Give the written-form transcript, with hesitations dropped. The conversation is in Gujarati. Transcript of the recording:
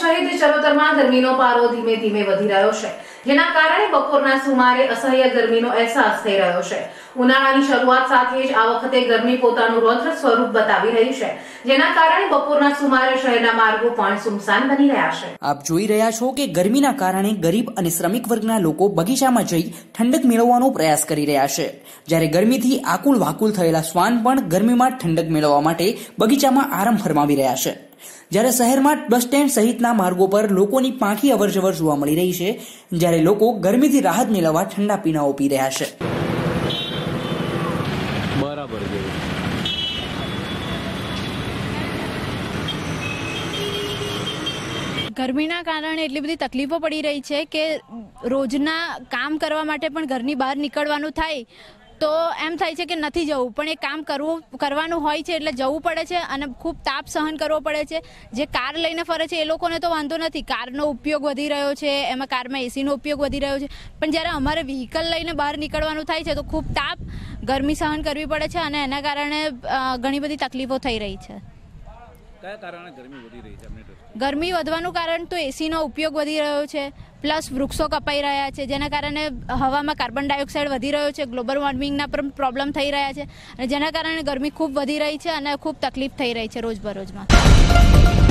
સહિત ચરોતરમાં ગરમીનો પારો ધીમે ધીમે વધી રહ્યો છે, જેના કારણે બપોરના સુમારે અસહ્ય ગરમીનો અહેસાસ થઈ રહ્યો છે। ઉનાળાની શરૂઆત સાથે જ આ વખતે ગરમી પોતાનું રૌદ્ર સ્વરૂપ બતાવી રહી છે, જેના કારણે બપોરના સુમારે શહેરના માર્ગો પણ સુમસાન બની રહ્યા છે। આપ જોઈ રહ્યા છો કે ગરમીના કારણે ગરીબ અને શ્રમિક વર્ગના લોકો બગીચામાં જઈ ઠંડક મેળવવાનો પ્રયાસ કરી રહ્યા છે, જ્યારે ગરમીથી આકુળ વાકુલ થયેલા શ્વાન પણ ગરમીમાં ઠંડક મેળવવા માટે બગીચામાં આરામ ફરમાવી રહ્યા છે। જ્યારે શહેરમાં બસ સ્ટેન્ડ સહિતના માર્ગો પર લોકોની પાંખી અવરજવર જોવા મળી રહી છે, જ્યારે લોકો ગરમીથી રાહત મેળવવા ઠંડા પીણાઓ પી રહ્યા છે। બરાબર છે। ગરમીના કારણે એટલી બધી તકલીફો પડી રહી છે કે રોજના કામ કરવા માટે પણ ઘરની બહાર નીકળવાનું થાય તો એમ થાય છે કે નથી જવું, પણ એ કામ કરવાનું હોય છે એટલે જવું પડે છે અને ખૂબ તાપ સહન કરવો પડે છે। જે કાર લઈને ફરે છે એ લોકોને તો વાંધો નથી, કારનો ઉપયોગ વધી રહ્યો છે, એમાં કારમાં એસીનો ઉપયોગ વધી રહ્યો છે, પણ જ્યારે અમારે વ્હીકલ લઈને બહાર નીકળવાનું થાય છે તો ખૂબ તાપ ગરમી સહન કરવી પડે છે અને એના કારણે ઘણી બધી તકલીફો થઈ રહી છે। કયા કારણે ગરમી વધી રહી છે? ગરમી વધવાનું કારણ તો એસીનો ઉપયોગ વધી રહ્યો છે, પ્લસ વૃક્ષો કપાઈ રહ્યા છે, જેના કારણે હવામાં કાર્બન ડાયોક્સાઇડ વધી રહ્યો છે, ગ્લોબલ વોર્મિંગના પણ પ્રોબ્લેમ થઈ રહ્યા છે અને જેના કારણે ગરમી ખૂબ વધી રહી છે અને ખૂબ તકલીફ થઈ રહી છે રોજબરોજમાં।